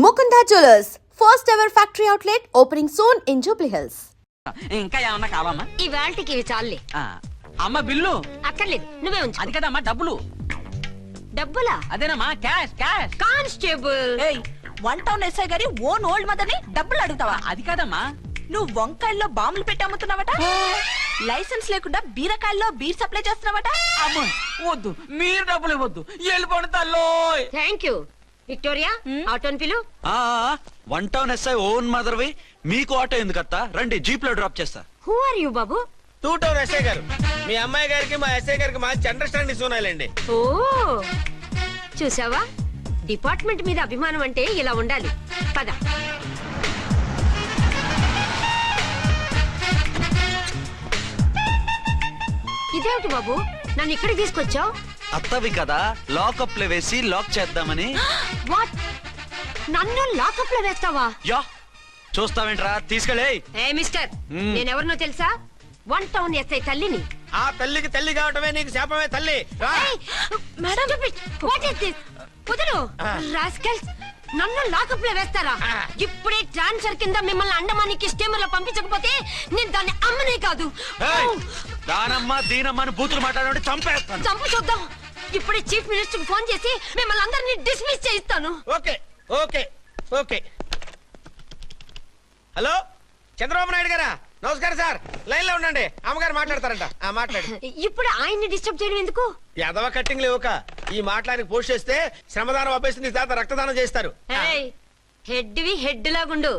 Mukunda Jewellers, first ever factory outlet opening soon in Jubilee Hills. ఇంకా ఏమన్నా కావాలమ్మా? ఇవాళకి ఇవి చాలులే. అమ్మ బిల్లు అక్కర్లేదు, నువ్వే ఉంచు. అది కదమ్మా డబ్బులు. డబ్బులా? అదేనమ్మా క్యాష్ క్యాష్. కానిస్టేబుల్. ఏయ్, 1 టౌన్ ఎస్ఐ గారి ఓన్ ఓల్డ్ మదర్ ని డబ్బులు అడుగుతావా? అది కాదమ్మా. నువ్వు వంకాయల్లో బాంబులు పెట్టి అమ్ముతున్నావట, లైసెన్స్ లేకుండా బీరకాయల్లో బీర్ సప్లై చేస్తున్నావట. అమ్మ వద్దు, మీరు డబ్బులు ఇవ్వద్దు, వెళ్ళిపోండి తల్లోయ్. Thank you. విక్టోరియా, ఆటోన్ పిలు. 1 టౌన్ ఎస్ఐ ఓన్ మదర్వి, మీకు ఆటో ఎందుకత్తా? రండి, జీప్ లో డ్రాప్ చేస్తా. హూ ఆర్ యూ బాబు? 2 టౌన్ ఎస్ఐ గారు, మీ అమ్మాయి గారికి మా ఎస్ఐ గారికి మంచి అండర్స్టాండింగ్ ఉన్నాయండి. ఓ చూసావా, డిపార్ట్మెంట్ మీద అభిమానం అంటే ఇలా ఉండాలి. పద. ఇదేమిటి బాబు, నన్ను ఇక్కడికి తీసుకొచ్చావు? అత్తవి కదా, లాకప్ లో వేసి లాక్ చేద్దామని. వాట్, నన్ను లాకప్ లో వేస్తావా? యా, చూస్తావేంట్రా, తీసుకెళ్ళే. ఏ మిస్టర్, నేనెవరినో తెలుసా? 1 టౌన్ ఎస్ఐ తల్లిని. ఆ తల్లికి తల్లి కావటమే నీకు శాపమే తల్లి. రా. Madam, what is this? కుదరు రాస్కల్స్, నన్ను లాకప్ లో వేస్తారా? ఇప్పుడే ట్రాన్స్ఫర్ కింద మిమ్మల్ని అండమానికి స్టీమర్ లో పంపించకపోతే నేను దాన్ని అమ్మనే కాదు. దానమ్మ దీనమ్మ అని బూతులు మాట్లాడే చంపేస్తాను. చంపు చూద్దాం. ఇప్పుడే చీఫ్ మినిస్టర్ కి ఫోన్ చేసి మిమ్మల్ని అందరినీ డిస్మిస్ చేయిస్తాను. Okay okay okay. Hello, Chandrababu Naidu గారా? నమస్కారం సార్, లైన్ లో ఉండండి, అమ్మగారు మాట్లాడతారంట. మాట్లాడు. ఇప్పుడు ఆయన్ని డిస్టర్బ్ చేయడం ఎందుకు? ఎదవ కట్టింగ్ లేవుక ఈ మాట్లాడికి పోస్ట్ చేస్తే శ్రమదానం అభ్యసి నీ తాత రక్తదానం చేస్తారు. హెడ్ వి హెడ్ లాగుండు,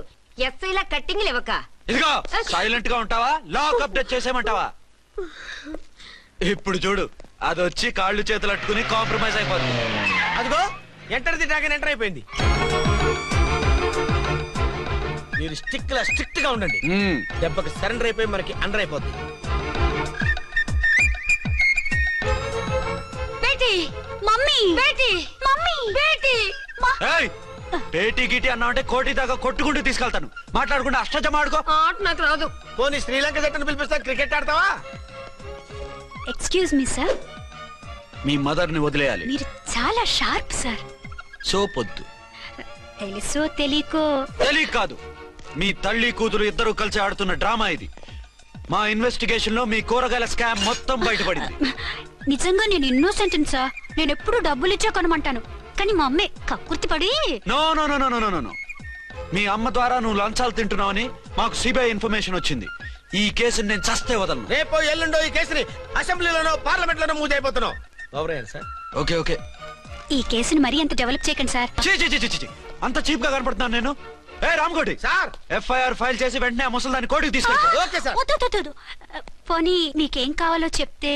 ఎస్ఐ లా కట్టింగ్ లేవక. ఇదిగో సైలెంట్ గా ఉంటావా, లాక్ అప్డేట్ చేసేయమంటావా? ఇప్పుడు చూడు, అది వచ్చి కాళ్ళు చేతులు అట్టుకుని కాంప్రమైజ్ అయిపోతుంది. అదిగో ఎంటర్ ది డ్రాగన్ ఎంటర్ అయిపోయింది. మీరు స్ట్రిక్ట్ గా ఉండండి, దెబ్బకి సరెండర్ అయిపోయి మనకి అండర్ అయిపోద్ది. బేటీ, మమ్మీ, బేటీ, మమ్మీ, బేటీ. పేటీ గిటి అన్నావంటే కోటి దాకా కొట్టుకుంటూ తీసుకెళ్తాను. మాట్లాడకుండా అష్టజమ ఆడుకో. ఆట నాకు రాదు. పోనీ శ్రీలంక జట్టును పిలిపిస్తా, క్రికెట్ ఆడతావా? ఎక్స్క్యూజ్ మీ సార్, మీ మదర్ ని వదిలేయాలి. మీరు చాలా షార్ప్ సార్. సోపొద్దు. తెలుసో తెలియకో. తెలియ కాదు, మీ తల్లి కూతురు ఇద్దరు కలిసి ఆడుతున్న డ్రామా ఇది. మా ఇన్వెస్టిగేషన్ లో మీ కూరగాయల స్కామ్ మొత్తం బయటపడింది. నిజంగా నేను ఇన్నోసెంట్ సార్. నేను ఎప్పుడు డబ్బులు ఇచ్చా కొనమంటాను, కానీ మా అమ్మే కక్కుర్తి పడి. No no no no no no. మీ అమ్మ ద్వారా నువ్వు లంచాలు తింటున్నావని మాకు సిబిఐ ఇన్ఫర్మేషన్ వచ్చింది. ఈ కేసుని నేను చస్తే వదలను. రేపో ఎల్లుండో ఈ కేసుని అసెంబ్లీలోనో పార్లమెంట్ లోనో మూవ్ అయిపోతున్నావు. Sir okay okay. ఈ కేసుని మరీ అంత డెవలప్ చేయకండి సార్. అంత చీప్ గా కనపడుతున్నాను నేను? ఏ రామ్కోటి సార్, ఎఫ్ఐఆర్ ఫైల్ చేసి వెంటనే ఆ ముసలిదాన్ని కోర్టుకి తీసుకెళ్ళి. Okay sir. వద్దు. పోనీ మీకేం కావాలో చెప్తే.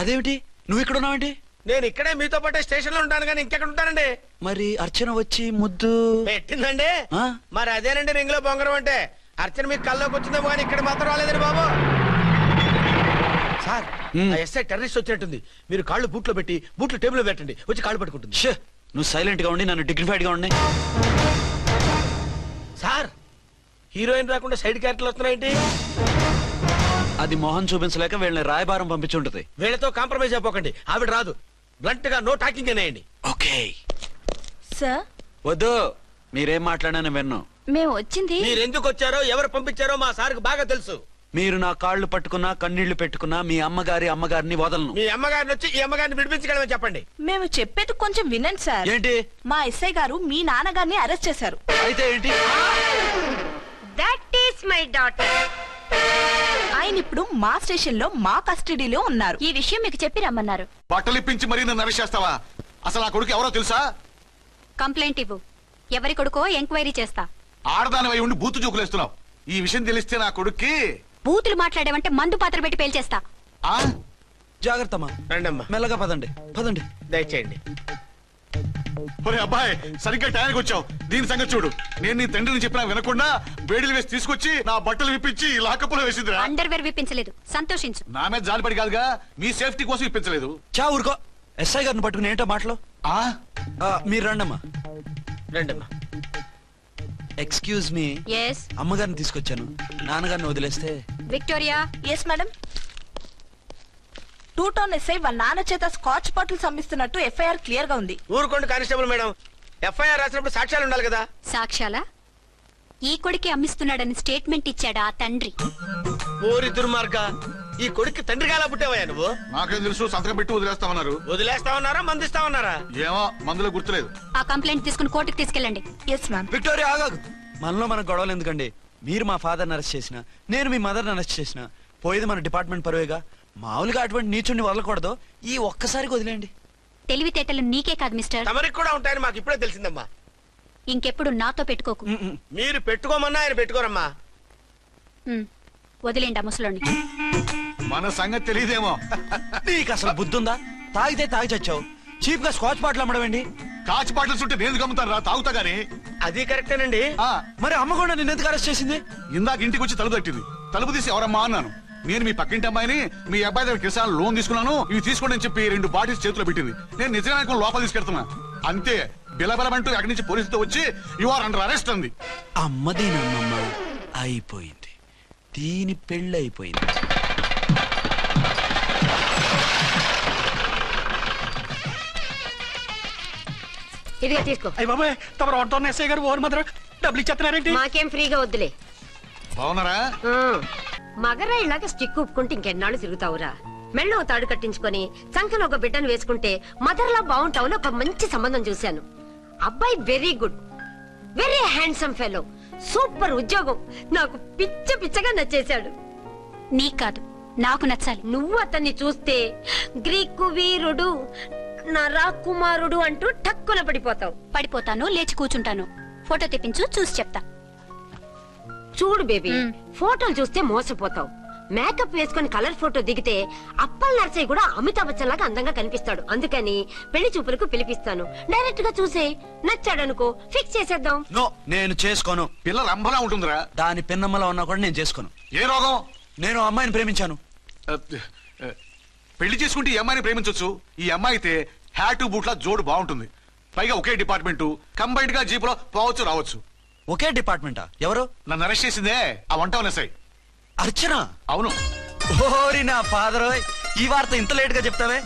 అదేమిటి, నువ్వు ఇక్కడ ఉన్నావేంటి? నేను ఇక్కడే మీతో పాటే స్టేషన్ లో ఉంటాను, కానీ ఇంకెక్కడ ఉంటానండి? మరి అర్చన వచ్చి ముద్దు పెట్టిందండి. ఆ? మరి అదేనండి రింగ్ లో బొంగరం అంటే. అర్చన మీకు కల్లోకి వచ్చిందేమో కానీ ఇక్కడ మాత్రం రాలేదండి బాబు. సార్, ఎస్ఐ టెర్రరిస్ట్ వచ్చినట్టుంది. మీరు కాళ్ళు బూట్లో పెట్టి బూట్లు టేబుల్ లో పెట్టండి, వచ్చి కాళ్ళు పట్టుకుంటుంది. నువ్వు సైలెంట్ గా ఉండి నన్ను డిగ్నిఫైడ్ గా ఉండి. సార్, హీరోయిన్ రాకుండా సైడ్ క్యారెక్టర్లు వస్తున్నాయేంటి? అది మొహం చూపించలేక వీళ్ళని రాయబారం పంపించుంటది. వీళ్ళతో కాంప్రమైజ్ అయిపోకండి, ఆవిడ రాదు. బ్లంట్ గా నో టాకింగ్ అనేయండి. ఓకే సార్, వద్దు, మీరేం మాట్లాడానని విన్నాం. మేము వచ్చింది. మీరు ఎందుకు వచ్చారో ఎవరు పంపించారో మా సార్కి బాగా తెలుసు. మీరు నా కాళ్ళు పట్టుకున్నా కన్నీళ్లు పెట్టుకున్నా మీ అమ్మగారిని వదలను. మీ అమ్మగారిని వచ్చి ఈ అమ్మగారిని విడిపించగలమని చెప్పండి. మేము చెప్పేది కొంచెం వినండి సార్. ఏంటి? మా ఎస్ఐ గారు మీ నాన్నగారిని అరెస్ట్ చేశారు. అయితే ఏంటి? That is my daughter. ఆయన ఇప్పుడు మా స్టేషన్ లో మా కస్టడీలో ఉన్నారు. ఈ విషయం మీకు చెప్పి రమ్మన్నారు. బట్టలిప్పించి మరీ నన్ను అరెస్ట్ చేస్తావా? అసలు ఆ కొడుకు ఎవరో తెలుసా? కంప్లైంట్ ఇవ్వు, ఎవరి కొడుకో ఎంక్వైరీ చేస్తా. ఆడదానివై ఉండి బూతు చూకులేస్తున్నావు. ఈ విషయం తెలిస్తే నా కొడుక్కి. బూతులు మాట్లాడేవంటే మందు పాత్ర పెట్టి పేల్చేస్తా. జాగ్రత్తమ్మా, రండమ్మా, మెల్లగా పదండి పదండి. దయచేయండి. ఒరే అబ్బాయి, సరిగ్గా టైంకి వచ్చావు. దీని సంగతి చూడు. నేను నీ తండ్రిని చెప్పినా వినకుండా వేడిలు వేసి తీసుకొచ్చి నా బట్టలు విప్పించి లాకప్పులో వేసిందిరా. అండర్వేర్ విప్పించలేదు, సంతోషించు. నా మీద జాలిపడి కాదుగా, మీ సేఫ్టీ కోసం ఇప్పించలేదు. చా ఊరుకో. ఎస్ఐ గారిని పట్టుకుని ఏంటో మాటలు. మీరు రండమ్మా. రండమ్మా. Excuse me. yes అమ్మగారిని తీసుకొచ్చాను, నాన్నగారిని వదిలేస్తే. Victoria. Yes madam. Two town SI వాళ్ళ నాన్న చేత స్కాచ్ బాటిల్స్ అమ్మిస్తున్నట్టు ఎఫ్ఐఆర్ క్లియర్ గా ఉంది. ఊరుకోండి కానిస్టేబుల్ మేడం, ఎఫ్ఐఆర్ రాసినప్పుడు సాక్ష్యాలు ఉండాలి కదా. సాక్ష్యాలా? ఈ కొడుకే అమ్మిస్తున్నాడని స్టేట్మెంట్ ఇచ్చాడా ఆ తండ్రి? ఓరి దుర్మార్గ, ఈ కొడుక్కి తండ్రిగా ఎలా పుట్టావయ్యా నువ్వు? నాకేం తెలుసు, సంతకం పెట్టి వదిలేస్తామన్నారు. వదిలేస్తామన్నారా మందిస్తామన్నారా? ఏమో మందులో గుర్తులేదు. ఆ కంప్లైంట్ తీసుకుని కోర్టుకు తీసుకెళ్ళండి. Yes ma'am. విక్టోరియా ఆగాగు. మనలో మన గొడవలు ఎందుకండి? మీరు మా ఫాదర్ని అరెస్ట్ చేసిన, నేను మీ మదర్ని అరెస్ట్ చేసిన, పోయేది మన డిపార్ట్మెంట్ పరువేగా. మామూలుగా అటువంటి నీచుడిని వదలకూడదు. ఈ ఒక్కసారికి వదిలేండి. తెలివితేటలు నీకే కాదు మిస్టర్, తమరికి కూడా ఉంటాయని మాకు ఇప్పుడే తెలిసిందమ్మా. ఇంకెప్పుడు నాతో పెట్టుకోకు. మీరు పెట్టుకోమన్నా ఆయన పెట్టుకోరమ్మా. వదిలేండి ఆ ముసలోని. మన సంగతి తెలియదేమో. నీకు అసలు బుద్ధి ఉందా? తాగితే తాగి చచ్చావు, చీప్ గా స్కాచ్ బాటిల్ అమ్మడమేంటి? కాచి బాటిల్స్ ఉంటే నేను గమ్ముతాను రా, తాగుతా గానీ. అది కరెక్టేనండి. మరి అమ్మ కూడా నిన్ను ఎందుకు అరెస్ట్ చేసింది? ఇందాక ఇంటికి వచ్చి తలుపు తట్టింది. తలుపు తీసి ఎవరమ్మా అన్నాను. నేను మీ పక్కింటి అమ్మాయిని, మీ అబ్బాయి దగ్గర కిసాన్ లోన్ తీసుకున్నాను, ఇవి తీసుకోండి అని చెప్పి 2 బాటిల్స్ చేతిలో పెట్టింది. నేను నిజంగా లోపల తీసుకెళ్తున్నా. అంతే, బిలబలమంటూ అక్కడి నుంచి పోలీసుతో వచ్చి యు ఆర్ అండర్ అరెస్ట్ అంది. అమ్మ దీనమ్మమ్మ అయిపోయింది, దీని పెళ్ళి అయిపోయింది. ఇదిగా తీసుకో. అయ్య బాబాయ్, తమరు ఆటో ఎస్ఐ గారు ఓవర్ మాత్రం డబ్బులు ఇచ్చేస్తున్నారేంటి? మాకేం ఫ్రీగా వద్దులే. బాగున్నారా? మగరా ఇలాగ స్టిక్ ఉప్పుకుంటే ఇంకెన్నాళ్ళు తిరుగుతావురా? మెళ్ళో తాడు కట్టించుకొని చంకలో ఒక బిడ్డను వేసుకుంటే మదర్లా బాగుంటావులో ఒక మంచి సంబంధం చూశాను. అబ్బాయి very good, very handsome fellow, super ఉద్యోగం. నాకు పిచ్చగా నచ్చేశాడు. నీకు కాదు, నాకు నచ్చాలి. నువ్వు అతన్ని చూస్తే గ్రీకు వీరుడు, నా రాకుమారుడు అంటూ టక్కున పడిపోతావు. పడిపోతాను, లేచి కూర్చుంటాను. ఫోటో తెప్పించు, చూసి చెప్తా. చూడు బేబీ, ఫోటోలు చూస్తే మోసపోతావు. మేకప్ వేసుకుని కలర్ ఫోటో దిగితే అప్పల్ నర్సయ్య కూడా అమితాబ్ బచ్చన్ లాగా అందంగా కనిపిస్తాడు. అందుకని పెళ్లి చూపులకు పిలిపిస్తాను. డైరెక్ట్ గా చూసే నచ్చాడనుకో, ఫిక్స్ చేసేద్దాం. నో, నేను చేసుకోను. పిల్ల రంభలా ఉంటుందిరా. దాని పిన్నమ్మలా ఉన్నా కూడా నేను చేసుకోను. ఏ రోగం? నేను అమ్మాయిని ప్రేమించాను. పెళ్లి చేసుకుంటే ఈ అమ్మాయిని ప్రేమించొచ్చు. ఈ అమ్మాయి అయితే హ్యాటు బూట్ల జోడు బాగుంటుంది. పైగా ఒకే డిపార్ట్మెంట్, కంబైన్డ్ గా జీపులో పోవచ్చు రావచ్చు. ఒకే డిపార్ట్మెంటా? ఎవరు? నన్ను అరెస్ట్ చేసిందే ఆ వంట ఎస్ఐ. అర్చన? అవును. ఓరి నా ఫాదర్, ఈ వార్త ఇంత లేట్ గా చెప్తావే?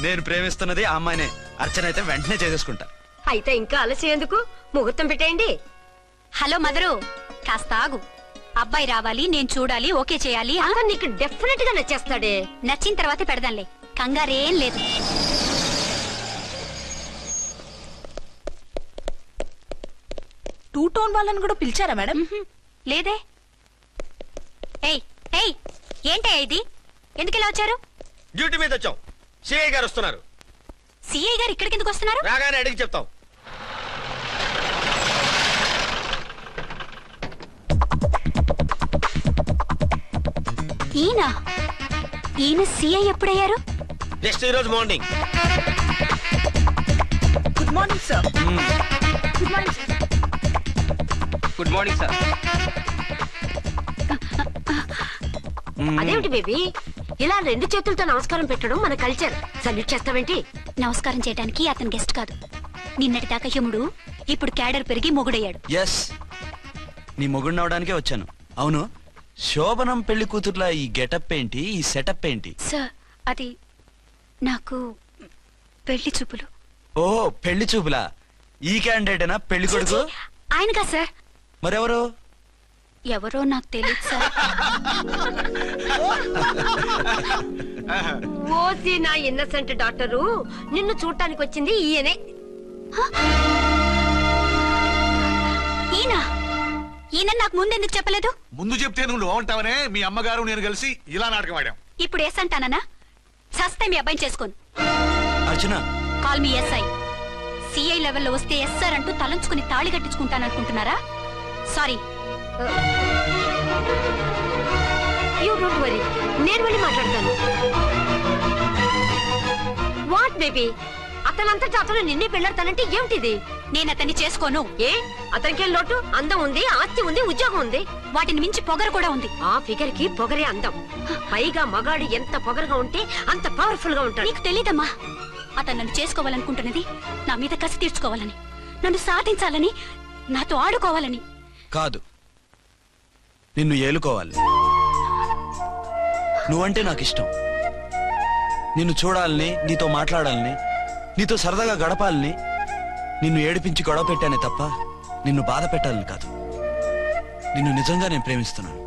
నేను ప్రేమిస్తున్నది ఆ అమ్మాయినే. అర్చన అయితే వెంటనే చేసేసుకుంటా. అయితే ఇంకా ఆలస్యం ఎందుకు, ముహూర్తం పెట్టేయండి. హలో మదరు, కాస్త ఆగు. అబ్బాయి రావాలి, నేను చూడాలి, ఓకే చేయాలి. అతను నీకు డెఫినెట్ గా నచ్చేస్తాడే. నచ్చిన తర్వాతే పెడదాంలే, కంగారేం లేదు. టూ టౌన్ వాళ్ళని కూడా పిలిచారా మేడం? లేదే. ఏయ్ ఏయ్, ఏంటే ఇది? ఎందుకు ఇలా వచ్చారు? డ్యూటీ మీద వచ్చాం. సిఐ గారు వస్తున్నారు. సిఐ గారు ఇక్కడికి ఎందుకు వస్తున్నారు? రాగానే అడిగి చెప్తాం. ఈయన సిఐ ఎప్పుడయ్యారు? నెక్స్ట్ ఈ రోజు morning. Good morning sir. Good morning sir. Good morning sir. అదేమిటి బేబీ, ఇలా 2 చేతులతో నమస్కారం పెట్టడం మన కల్చర్. సల్యూట్ చేస్తావేంటి? నమస్కారం చేయడానికి అతను గెస్ట్ కాదు. నిన్నటి దాకా యముడు, ఇప్పుడు క్యాడర్ పెరిగి మొగుడయ్యాడు. ఎస్, నీ మొగుడిని అవడానికే వచ్చాను. అవును, శోభనం పెళ్లి కూతుర్లా ఈ గెటప్ ఏంటి, ఈ సెటప్ ఏంటి? సార్, అది నాకు పెళ్లి చూపులు. ఓ, పెళ్లి చూపులా? ఈ క్యాండిడేటేనా పెళ్లి కొడుకు? ఆయనగా సార్. మరెవరు? ఎవరో నాకు తెలియదు సార్. ఓసి నా ఇన్నసెంట్ డాక్టరు, నిన్ను చూడటానికి వచ్చింది ఈయనే. ఈయన నాకు ముందెందుకు చెప్పలేదు? ముందు చెప్తే నువ్వు బాగుంటావనే మీ అమ్మగారు నేను కలిసి ఇలా నాటకం ఆడాం. ఇప్పుడు ఎస్ అంటానా? సస్తే మీ అబ్బాయిని చేసుకోను. అర్చన, కాల్ మీ ఎస్ఐ. సిఐ లెవెల్లో వస్తే ఎస్ఆర్ అంటూ తలంచుకుని తాళి కట్టించుకుంటాననుకుంటున్నారా? సారీ. యూ డోంట్ వరీ, నేను వెళ్ళి మాట్లాడతాను. వాట్ బేబీ, అతనంతటా అతను నిన్నే పెళ్ళాడతానంటే ఏమిటిది? నేను అతన్ని చేసుకోను. ఏ, అతనికేం లోటు? అందం ఉంది, ఆస్తి ఉంది, ఉద్యోగం ఉంది. వాటిని మించి పొగరు కూడా ఉంది. ఆ ఫిగర్ కి పొగరే అందం. పైగా మగాడు ఎంత పొగరుగా ఉంటే అంత పవర్ఫుల్ గా ఉంటాడు. నీకు తెలీదమ్మా, అతను నన్ను చేసుకోవాలనుకుంటున్నది నా మీద కసి తీర్చుకోవాలని, నన్ను సాధించాలని, నాతో ఆడుకోవాలని కాదు, నిన్ను ఏలుకోవాలి. నువ్వంటే నాకు ఇష్టం. నిన్ను చూడాలని, నీతో మాట్లాడాలని, నీతో సరదాగా గడపాలని, నిన్ను ఏడిపించి గొడవ పెట్టానే తప్ప నిన్ను బాధ పెట్టాలని కాదు. నిన్ను నిజంగా నేను ప్రేమిస్తున్నాను.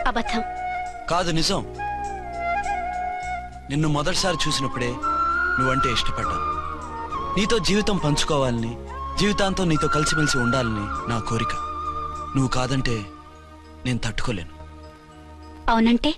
అబద్ధం. కాదు, నిజం. నిన్ను మొదటిసారి చూసినప్పుడే నువ్వంటే ఇష్టపడ్డాను. నీతో జీవితం పంచుకోవాలని, జీవితాంతం నీతో కలిసిమెలిసి ఉండాలని నా కోరిక. నువ్వు కాదంటే నేను తట్టుకోలేను. అవునంటే